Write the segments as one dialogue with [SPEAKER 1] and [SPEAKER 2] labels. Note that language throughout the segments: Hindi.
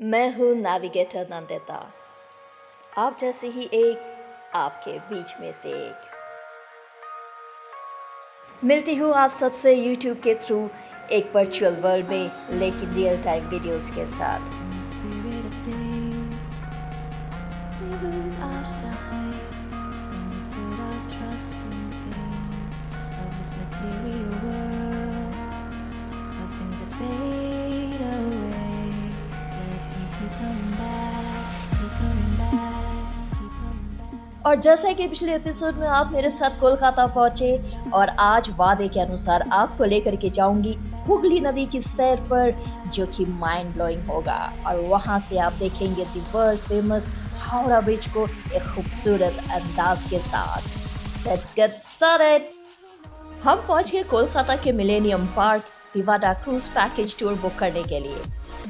[SPEAKER 1] मैं हूँ नेविगेटर नंदिता, आप जैसे ही एक आपके बीच में से एक। मिलती हूँ आप सबसे YouTube के थ्रू एक वर्चुअल वर्ल्ड में, लेकिन रियल टाइम वीडियोस के साथ। और जैसा कि पिछले एपिसोड में आप मेरे साथ कोलकाता पहुंचे, और आज वादे के अनुसार आपको लेकर के जाऊंगी हुगली नदी की सैर पर, जो कि माइंड ब्लोइंग होगा। और वहां से आप देखेंगे the world famous Howrah bridge को एक खूबसूरत अंदाज के साथ। Let's get started. हम पहुंच गए कोलकाता के millennium park Vivada cruise package tour book करने के लिए,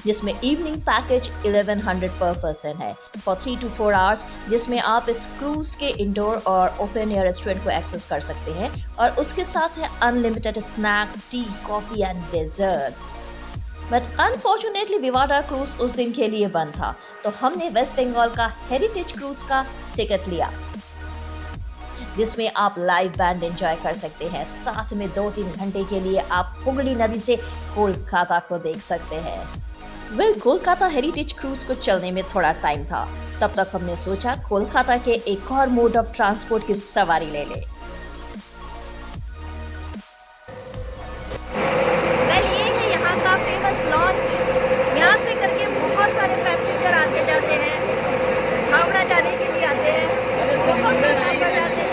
[SPEAKER 1] जिसमें इवनिंग पैकेज 1100 पर पर्सन है फॉर 3 to 4 आवर्स, जिसमें आप इस क्रूज के इंडोर और ओपन एयर रेस्टोरेंट को एक्सेस कर सकते हैं, और उसके साथ है unlimited snacks, tea, coffee and desserts. But unfortunately Vivada cruise उस दिन के लिए बंद था, तो हमने वेस्ट बंगाल का हेरिटेज क्रूज का टिकट लिया, जिसमें आप लाइव बैंड एंजॉय कर सकते हैं। साथ में 2-3 घंटे के लिए आप हुगली नदी से कोलकाता को देख सकते हैं। कोलकाता हेरिटेज क्रूज को चलने में थोड़ा टाइम था, तब तक हमने सोचा कोलकाता के एक और मोड ऑफ ट्रांसपोर्ट की सवारी ले ले। ये है यहाँ का फेमस लॉन्च। यहाँ से करके बहुत सारे पैसेंजर आते जाते हैं, हावड़ा जाने के लिए आते हैं, बहुत दूर पर जाते हैं।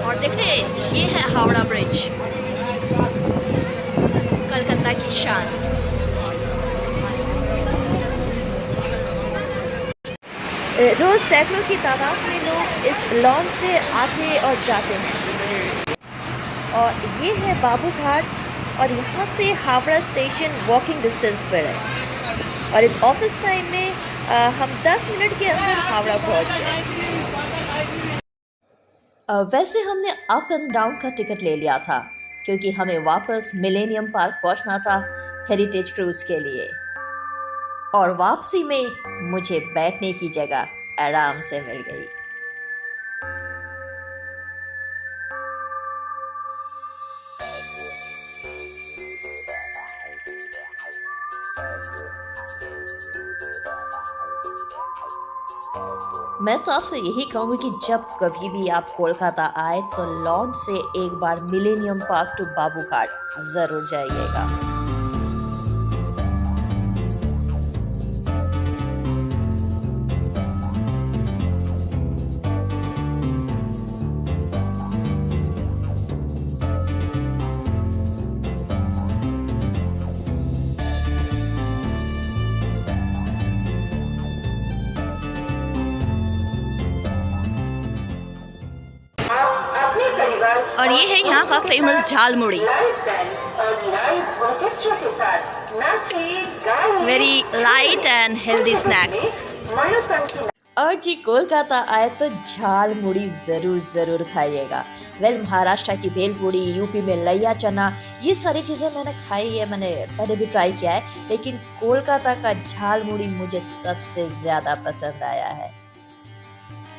[SPEAKER 1] और देखिए, ये है हावड़ा ब्रिज, कलकत्ता की शान। रोज सैकड़ों की तादाद में लोग इस लॉन्च से आते और जाते हैं। और ये है बाबू घाट, और यहाँ से हावड़ा स्टेशन वॉकिंग डिस्टेंस पर है, और इस ऑफिस टाइम में हम 10 मिनट के अंदर हावड़ा पहुँच गए। वैसे हमने अप एंड डाउन का टिकट ले लिया था, क्योंकि हमें वापस मिलेनियम पार्क पहुंचना था हेरिटेज क्रूज के लिए, और वापसी में मुझे बैठने की जगह आराम से मिल गई। मैं तो आपसे यही कहूँगी कि जब कभी भी आप कोलकाता आए तो लॉन्च से एक बार मिलेनियम पार्क टू बाबू घाट जरूर जाइएगा। और ये है यहाँ का famous jhalmuri, very light and healthy snacks. और जी कोलकाता आए तो झालमुड़ी जरूर खाइएगा। महाराष्ट्र की भेलपूरी, यूपी में लैया चना, ये सारी चीज़ें मैंने खाई है, मैंने पहले भी ट्राई किया है, लेकिन कोलकाता का झालमुड़ी मुझे सबसे ज़्यादा पसंद आया है।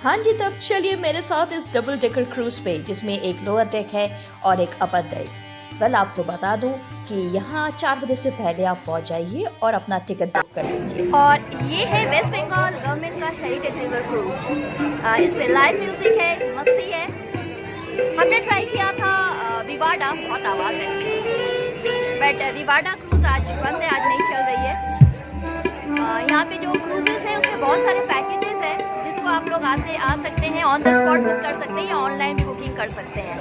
[SPEAKER 1] हाँ जी, तब चलिए मेरे साथ इस डबल डेकर क्रूज पे, जिसमें एक लोअर डेक है और एक अपर डेक। आपको बता दूं कि यहाँ 4 बजे से पहले आप पहुँच जाइए और अपना टिकट बुक कर लीजिए। और ये है वेस्ट बंगाल गवर्नमेंट का हेरिटेज रिवर क्रूज। इसमें लाइव म्यूजिक है, मस्ती है। हमने ट्राई किया था विवाडा, बहुत आवाज़ है, बट विवाडा क्रूज आज बंद है, आज नहीं चल रही है। यहाँ पे जो क्रूजेस है उसमें बहुत सारे पैकेजेस हैं, जिसको आप लोग आ सकते हैं, ऑन द स्पॉट बुक कर सकते हैं या ऑनलाइन भी बुकिंग कर सकते हैं।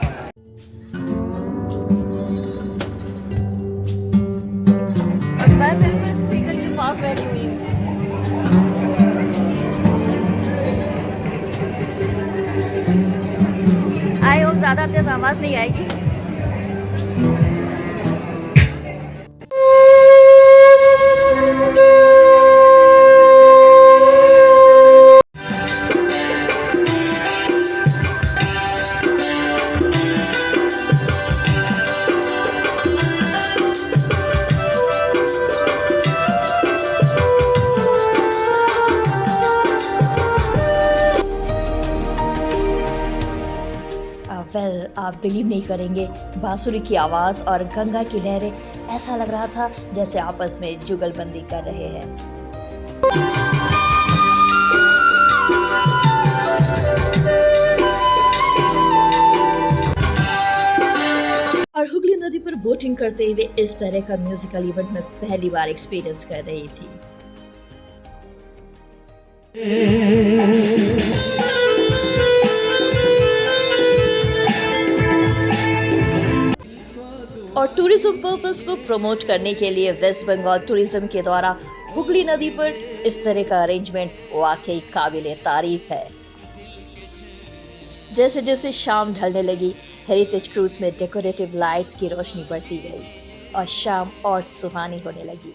[SPEAKER 1] आवाज़ नहीं आएगी। आप बिलीव नहीं करेंगे, बांसुरी की आवाज़ और गंगा की लहरें, ऐसा लग रहा था जैसे आपस में जुगलबंदी कर रहे हैं। और हुगली नदी पर बोटिंग करते हुए इस तरह का म्यूजिकल इवेंट में पहली बार एक्सपीरियंस कर रही थी। और टूरिज्म पर्पस को प्रमोट करने के लिए वेस्ट बंगाल टूरिज्म के द्वारा हुगली नदी पर इस तरह का अरेंजमेंट वाकई काबिले तारीफ है। जैसे जैसे शाम ढलने लगी, हेरिटेज क्रूज में डेकोरेटिव लाइट्स की रोशनी बढ़ती गई और शाम और सुहानी होने लगी।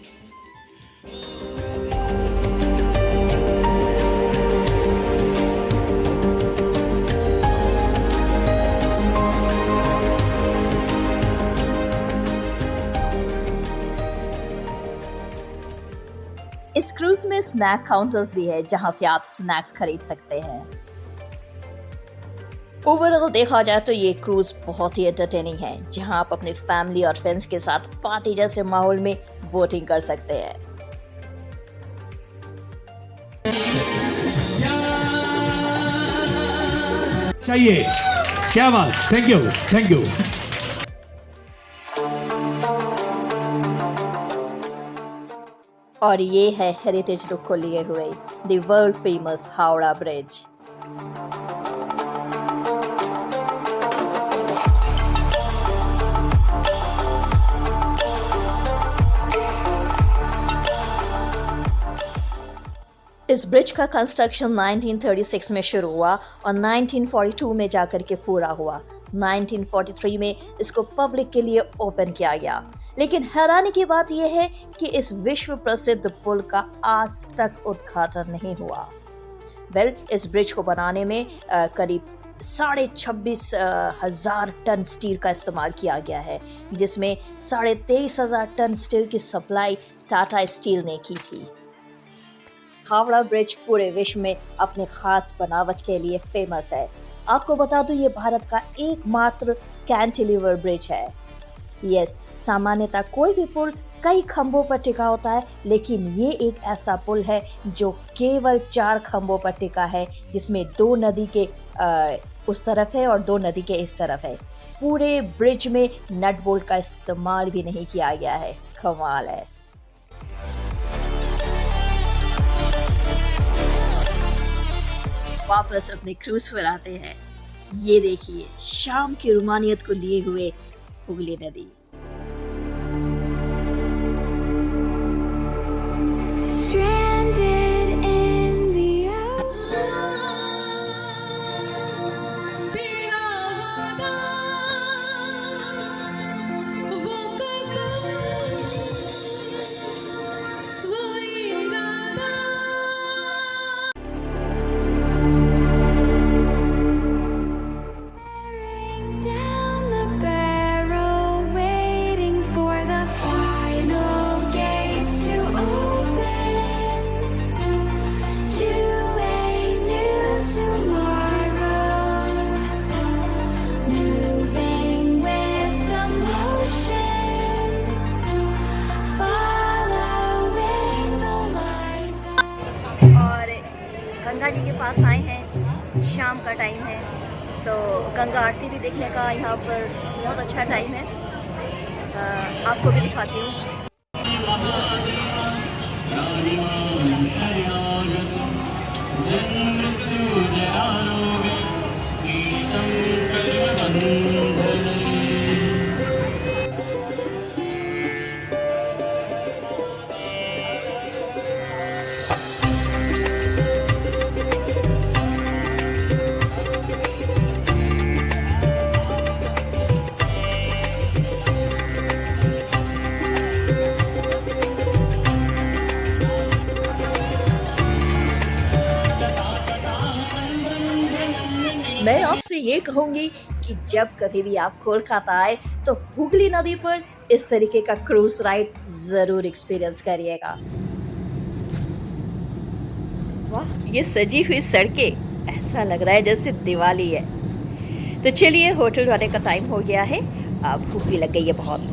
[SPEAKER 1] इस क्रूज में स्नैक काउंटर्स भी है जहां से आप स्नैक्स खरीद सकते हैं। ओवरऑल देखा जाए तो ये क्रूज बहुत ही एंटरटेनिंग है, जहां आप अपने फैमिली और फ्रेंड्स के साथ पार्टी जैसे माहौल में बोटिंग कर सकते हैं।
[SPEAKER 2] चाहिए क्या बात, थैंक यू थैंक यू।
[SPEAKER 1] और ये है हेरिटेज लुक को लिए हुए the world famous Howrah bridge. इस ब्रिज का कंस्ट्रक्शन 1936 में शुरू हुआ और 1942 में जाकर के पूरा हुआ। 1943 में इसको पब्लिक के लिए ओपन किया गया। लेकिन हैरानी की बात यह है कि इस विश्व प्रसिद्ध पुल का आज तक उद्घाटन नहीं हुआ। इस ब्रिज को बनाने में करीब 26,500 टन स्टील का इस्तेमाल किया गया है, जिसमें 23,500 टन स्टील की सप्लाई टाटा स्टील ने की थी। हावड़ा ब्रिज पूरे विश्व में अपने खास बनावट के लिए फेमस है। आपको बता दूं, ये भारत का एकमात्र कैंटिलीवर ब्रिज है। यस, सामान्यतः कोई भी पुल कई खंभों पर टिका होता है, लेकिन ये एक ऐसा पुल है जो केवल 4 खंभों पर टिका है, जिसमें 2 नदी के उस तरफ है और 2 नदी के इस तरफ है। पूरे ब्रिज में नट बोल्ट का इस्तेमाल भी नहीं किया गया है। कमाल है। वापस अपने क्रूज पर आते हैं। ये देखिए, शाम की रोमानियत को लिए हुए हुगली नदी। गंगा जी के पास आए हैं, शाम का टाइम है, तो गंगा आरती भी देखने का यहाँ पर बहुत अच्छा टाइम है। आपको भी दिखाती हूँ। आपसे ये कहूंगी कि जब कभी भी आप कोलकाता आए तो हुगली नदी पर इस तरीके का क्रूज राइड जरूर एक्सपीरियंस करिएगा। वाह, ये सजी हुई सड़कें, ऐसा लग रहा है जैसे दिवाली है। तो चलिए, होटल जाने का टाइम हो गया है, अब भूख भी लग गई है बहुत।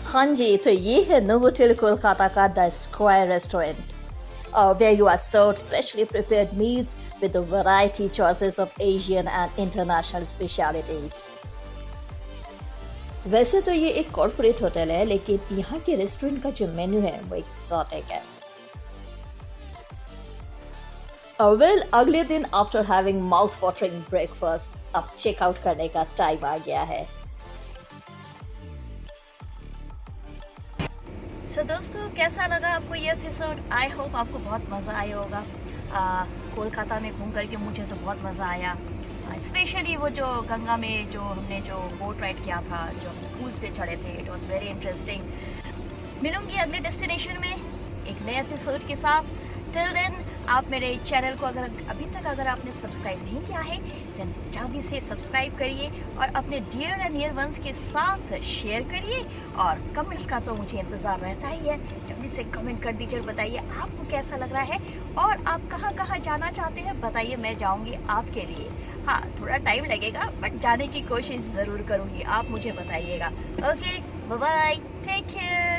[SPEAKER 1] हाँ जी, तो ये है नोवोटेल कोलकाता का the square restaurant, where you are served freshly prepared meals with a variety choices of Asian and international specialities. वैसे तो ये एक कॉर्पोरेट होटल है, लेकिन यहाँ के रेस्टोरेंट का जो मेन्यू है वो एक्सोटिक है। वेल, अगले दिन after having mouth watering breakfast अब चेकआउट करने का टाइम आ गया है। सो दोस्तों, कैसा लगा आपको ये एपिसोड? आई होप आपको बहुत मज़ा आया होगा। कोलकाता में घूम करके मुझे तो बहुत मज़ा आया, स्पेशली वो जो गंगा में जो हमने जो बोट राइड किया था, जो क्रूज पे चढ़े थे, इट वॉज वेरी इंटरेस्टिंग। मिलूंगी अगले डेस्टिनेशन में एक नए एपिसोड के साथ। टिल देन, आप मेरे चैनल को अभी तक आपने सब्सक्राइब नहीं किया है, देन जल्दी से सब्सक्राइब करिए और अपने डियर एंड नियर वंस के साथ शेयर करिए। और कमेंट्स का तो मुझे इंतज़ार रहता ही है, जल्दी से कमेंट कर दीजिए, बताइए आपको कैसा लग रहा है और आप कहाँ कहाँ जाना चाहते हैं, बताइए, मैं जाऊँगी आपके लिए। हाँ, थोड़ा टाइम लगेगा बट जाने की कोशिश ज़रूर करूँगी, आप मुझे बताइएगा। Okay, bye bye, take care.